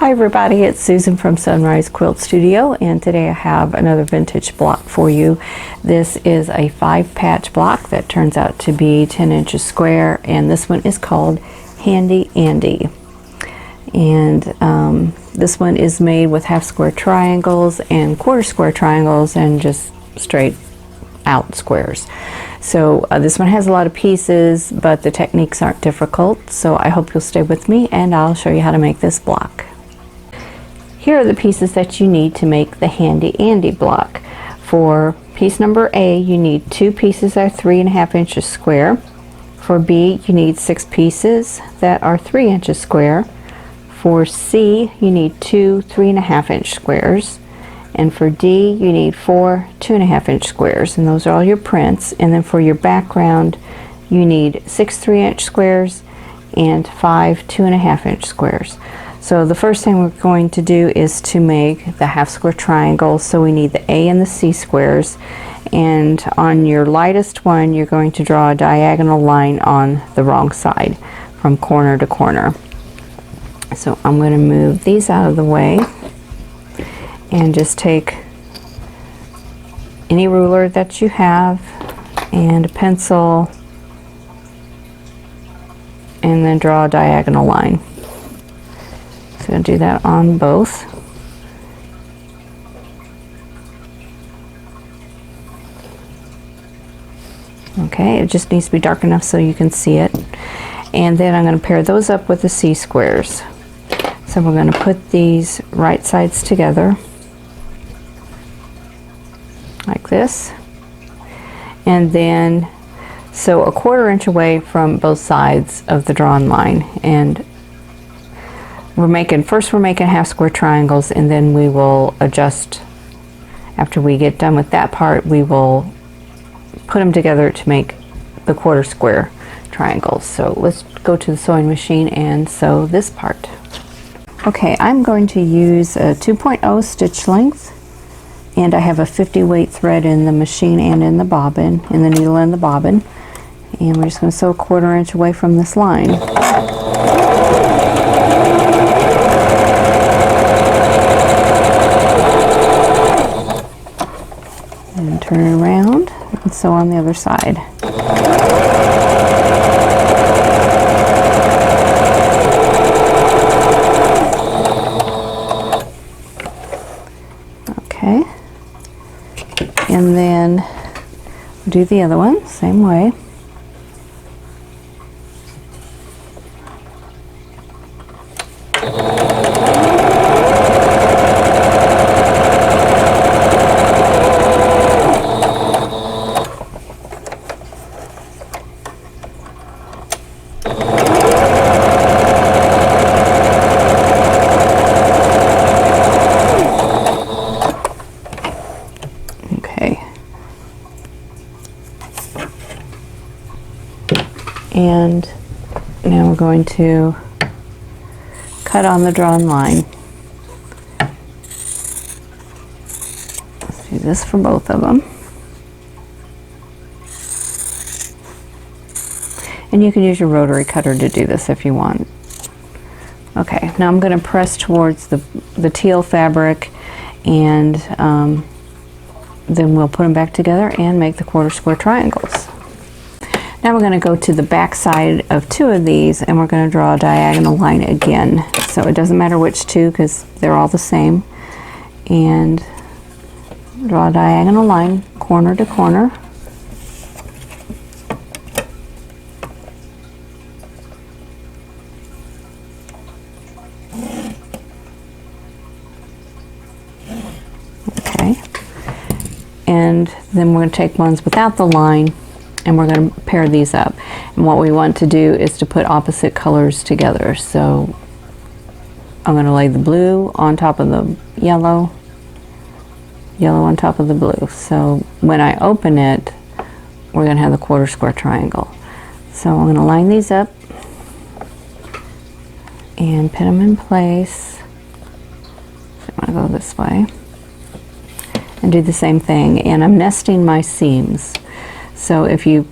Hi everybody, it's Susan from Sunrise Quilt Studio, and today I have another vintage block for you. This is a 5-patch block that turns out to be 10 inches square, and this one is called Handy Andy. And this one is made with half square triangles and quarter square triangles and just straight out squares. So this one has a lot of pieces, but the techniques aren't difficult, so I hope you'll stay with me and I'll show you how to make this block. Here are the pieces that you need to make the Handy Andy block. For piece number A, you need 2 pieces that are 3.5 inches square. For B, you need 6 pieces that are 3 inches square. For C, you need 2 3.5 inch squares. And for D, you need 4 2.5 inch squares, and those are all your prints. And then for your background, you need 6 3-inch squares and 5 2.5 inch squares. So the first thing we're going to do is to make the half square triangle. So we need the A and the C squares, and on your lightest one you're going to draw a diagonal line on the wrong side from corner to corner. So I'm going to move these out of the way and just take any ruler that you have and a pencil and then draw a diagonal line. So I'm going to do that on both. Okay, it just needs to be dark enough so you can see it. And then I'm going to pair those up with the C squares. So we're going to put these right sides together like this, and then so a 1/4 inch away from both sides of the drawn line. And we're making half square triangles, and then we will adjust. After we get done with that part, we will put them together to make the 1/4 square triangles. So let's go to the sewing machine and sew this part. Okay, I'm going to use a 2.0 stitch length, and I have a 50 weight thread in the machine and in the bobbin, in the needle and the bobbin, and we're just going to sew a 1/4 inch away from this line. And turn it around and sew on the other side. Okay, and then do the other one same way. And now we're going to cut on the drawn line. Let's do this for both of them. And you can use your rotary cutter to do this if you want. Okay, now I'm going to press towards the teal fabric, and then we'll put them back together and make the 1/4 square triangles. Now we're going to go to the back side of 2 of these, and we're going to draw a diagonal line again. So it doesn't matter which 2 because they're all the same. And draw a diagonal line corner to corner. Okay. And then we're going to take ones without the line, and we're going to pair these up. And what we want to do is to put opposite colors together. So I'm going to lay the blue on top of the yellow, yellow on top of the blue. So when I open it, we're going to have the 1/4 square triangle. So I'm going to line these up and pin them in place. So I'm going to go this way and do the same thing. And I'm nesting my seams. So if you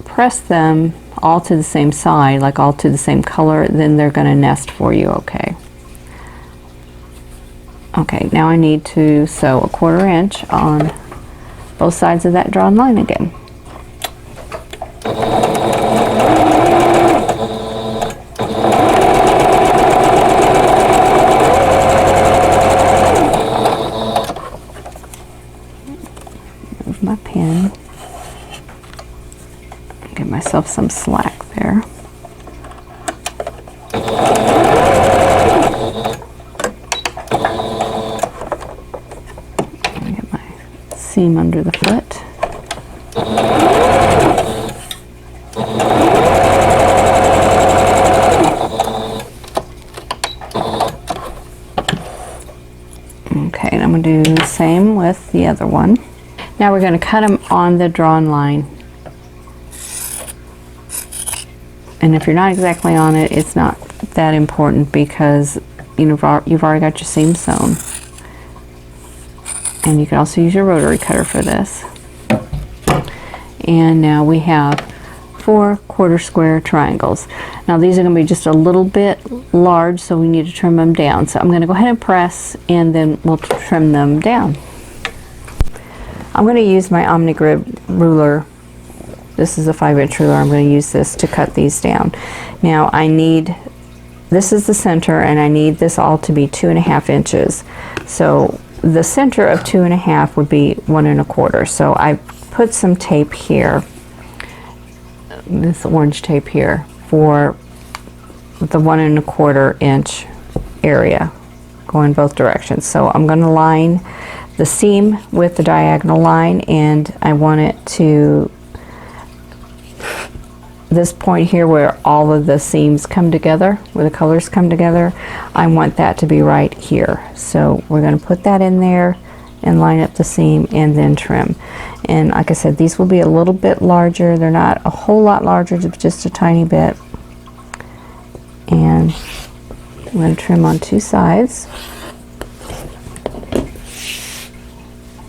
press them all to the same side, like all to the same color, then they're going to nest for you okay. Okay, now I need to sew a 1/4 inch on both sides of that drawn line again. Move my pin. Give myself some slack there. Get my seam under the foot. Okay, and I'm going to do the same with the other one. Now we're going to cut them on the drawn line. And if you're not exactly on it, it's not that important because you've already got your seam sewn. And you can also use your rotary cutter for this. And now we have 4 1/4 square triangles. Now these are going to be just a little bit large, so we need to trim them down. So I'm going to go ahead and press, and then we'll trim them down. I'm going to use my OmniGrid ruler. This is a 5-inch ruler. I'm going to use this to cut these down. Now I need, this is the center, and I need this all to be 2.5 inches. So the center of 2.5 would be 1 1/4. So I put some tape here, this orange tape here, for the 1 1/4 inch area, going both directions. So I'm going to line the seam with the diagonal line, and I want it to, this point here where all of the seams come together, where the colors come together, I want that to be right here. So we're going to put that in there and line up the seam and then trim. And like I said, these will be a little bit larger. They're not a whole lot larger, just a tiny bit. And I'm going to trim on 2 sides.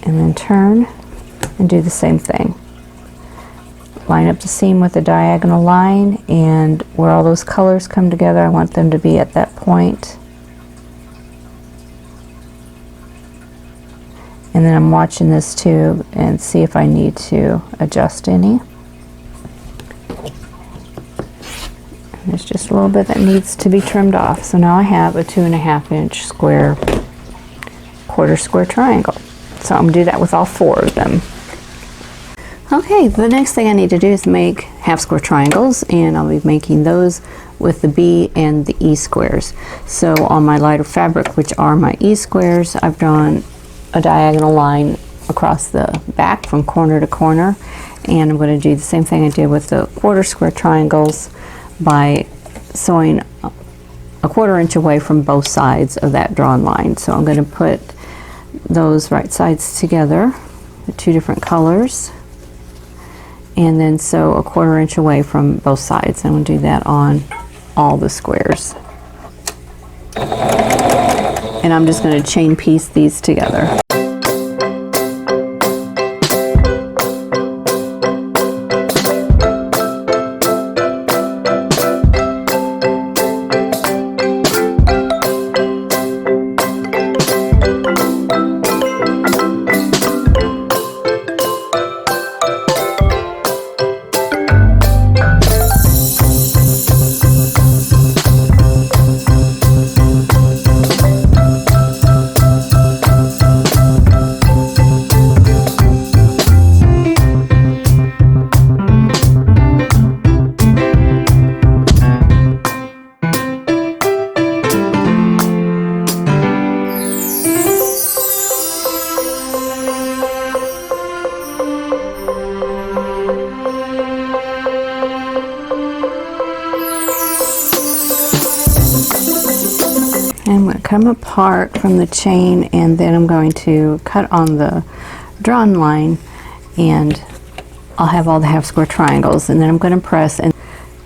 And then turn and do the same thing. Line up the seam with the diagonal line, and where all those colors come together, I want them to be at that point. And then I'm watching this too and see if I need to adjust any. And there's just a little bit that needs to be trimmed off. So now I have a 2.5 inch square, 1/4 square triangle. So I'm going to do that with all 4 of them. Okay, the next thing I need to do is make half square triangles, and I'll be making those with the B and the E squares. So on my lighter fabric, which are my E squares, I've drawn a diagonal line across the back from corner to corner, and I'm going to do the same thing I did with the 1/4 square triangles by sewing a 1/4 inch away from both sides of that drawn line. So I'm going to put those right sides together, the 2 different colors, and then sew a 1/4 inch away from both sides. I'm going to do that on all the squares. And I'm just going to chain piece these together. I'm going to cut them apart from the chain, and then I'm going to cut on the drawn line, and I'll have all the half square triangles, and then I'm going to press, and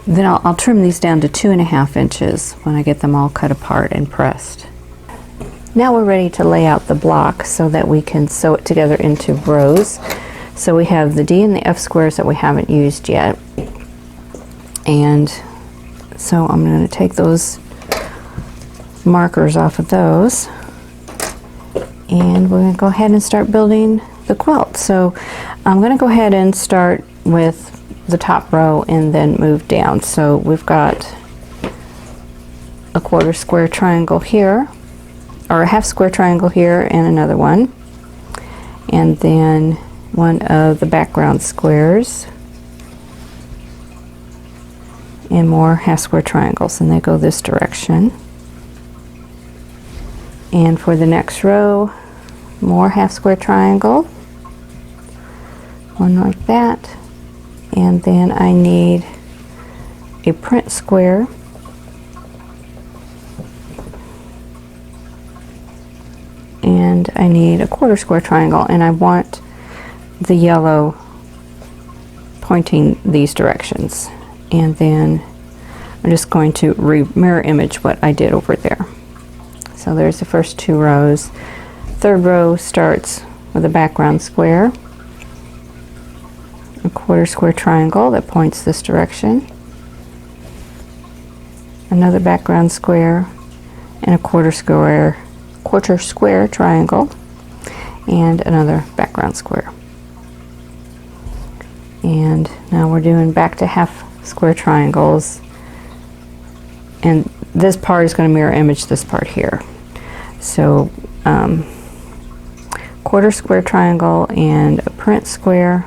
then I'll trim these down to 2.5 inches when I get them all cut apart and pressed. Now we're ready to lay out the block so that we can sew it together into rows. So we have the D and the F squares that we haven't used yet, and so I'm going to take those markers off of those, And we're going to go ahead and start building the quilt. So I'm going to go ahead and start with the top row and then move down. So we've got a quarter square triangle here, or a half square triangle here, and another one, and then one of the background squares, and more half square triangles, and they go this direction. And for the next row, more half square triangle, one like that, and then I need a print square, and I need a quarter square triangle, and I want the yellow pointing these directions. And then I'm just going to mirror image what I did over there. So there's the first two rows. Third row starts with a background square, a quarter square triangle that points this direction, another background square, and a quarter square triangle, and another background square. And now we're doing back to half square triangles, and this part is going to mirror image this part here. So quarter square triangle and a print square,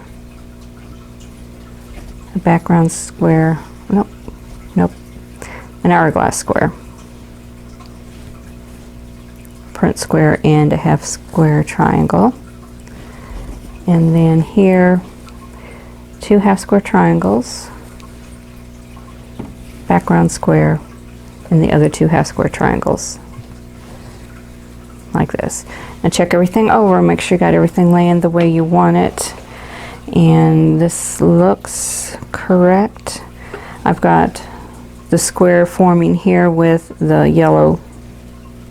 a background square, nope, an hourglass square, print square, and a half square triangle. And then here, two half square triangles, background square, and the other two half square triangles, like this. Now check everything over, make sure you got everything laying the way you want it. And this looks correct. I've got the square forming here with the yellow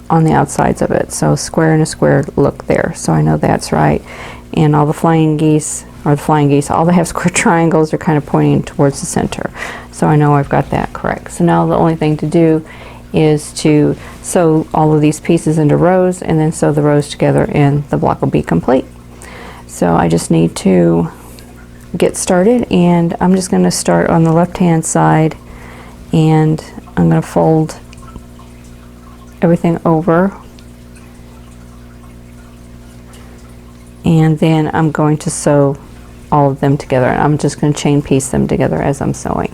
on the outsides of it. So square and a square look there. So I know that's right. And all the flying geese, all the half square triangles are kind of pointing towards the center. So I know I've got that correct. So now the only thing to do is to sew all of these pieces into rows, and then sew the rows together, and the block will be complete. So I just need to get started, and I'm just going to start on the left hand side, and I'm going to fold everything over, and then I'm going to sew all of them together, and I'm just going to chain piece them together as I'm sewing.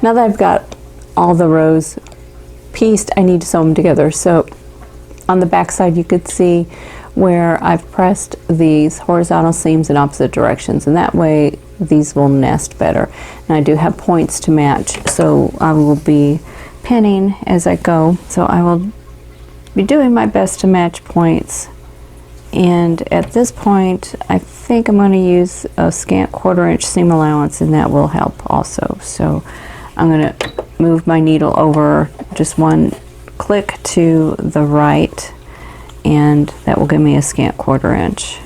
Now that I've got all the rows pieced, I need to sew them together. So on the back side you could see where I've pressed these horizontal seams in opposite directions, and that way these will nest better. And I do have points to match, so I will be pinning as I go. So I will be doing my best to match points. And at this point, I think I'm going to use a scant 1/4 inch seam allowance, and that will help also. So I'm going to move my needle over just one click to the right, and that will give me a scant 1/4 inch.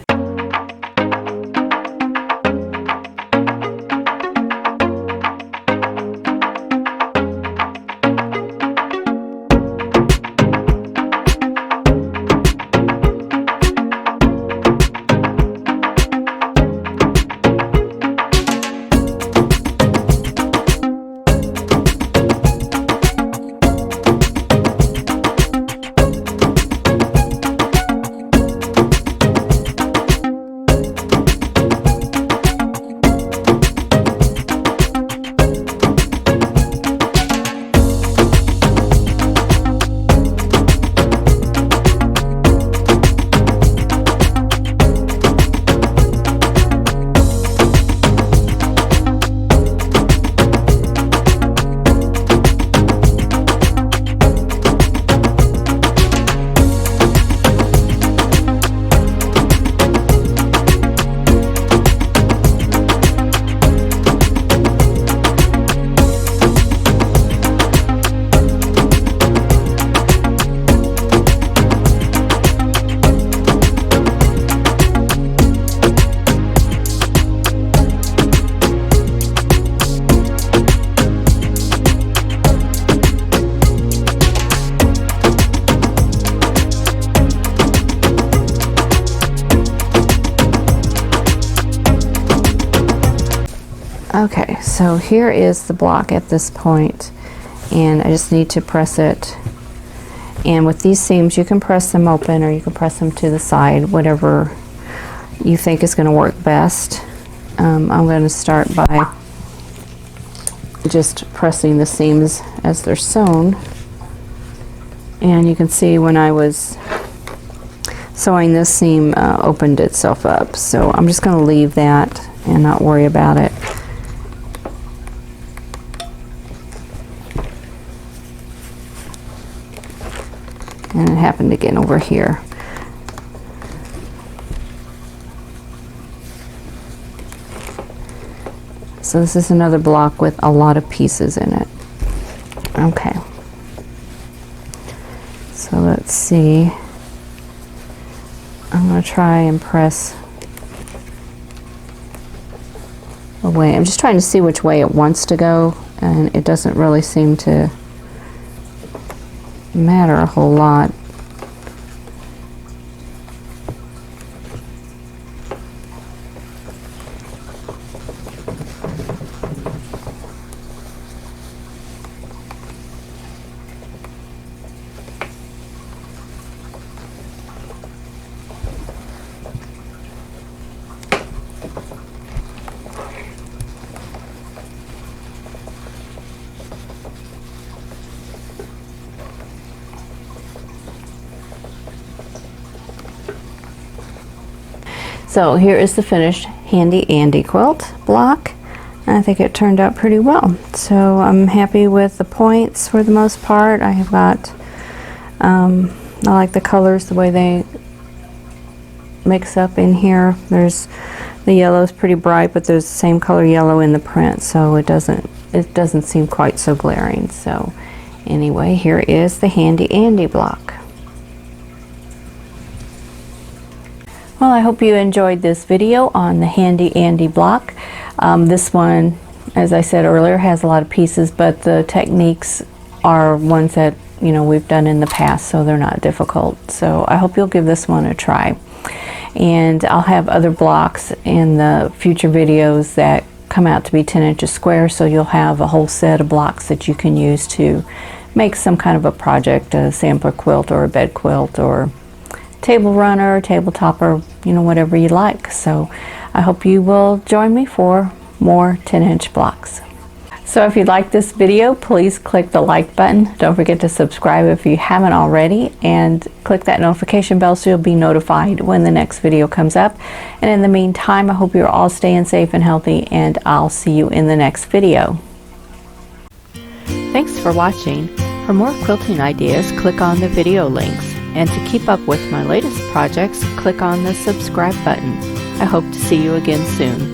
Okay, so here is the block at this point, and I just need to press it. And with these seams, you can press them open or you can press them to the side, whatever you think is going to work best. I'm going to start by just pressing the seams as they're sewn. And you can see when I was sewing, this seam opened itself up. So I'm just going to leave that and not worry about it. And it happened again over here. So this is another block with a lot of pieces in it. Okay. So let's see. I'm going to try and press away. I'm just trying to see which way it wants to go, and it doesn't really seem to matter a whole lot. So here is the finished Handy Andy quilt block. And I think it turned out pretty well. So I'm happy with the points for the most part. I have got, I like the colors, the way they mix up in here. There's the yellow is pretty bright, but there's the same color yellow in the print, so it doesn't seem quite so glaring. So anyway, here is the Handy Andy block. Well, I hope you enjoyed this video on the Handy Andy block. This one, as I said earlier, has a lot of pieces, but the techniques are ones that, you know, we've done in the past, so they're not difficult. So I hope you'll give this one a try. And I'll have other blocks in the future videos that come out to be 10 inches square, so you'll have a whole set of blocks that you can use to make some kind of a project, a sampler quilt or a bed quilt or table runner, table topper, you know, whatever you like. So I hope you will join me for more 10-inch blocks. So if you like this video, please click the like button. Don't forget to subscribe if you haven't already, and click that notification bell so you'll be notified when the next video comes up. And in the meantime, I hope you're all staying safe and healthy, and I'll see you in the next video. Thanks for watching. For more quilting ideas, click on the video links. And to keep up with my latest projects, click on the subscribe button. I hope to see you again soon.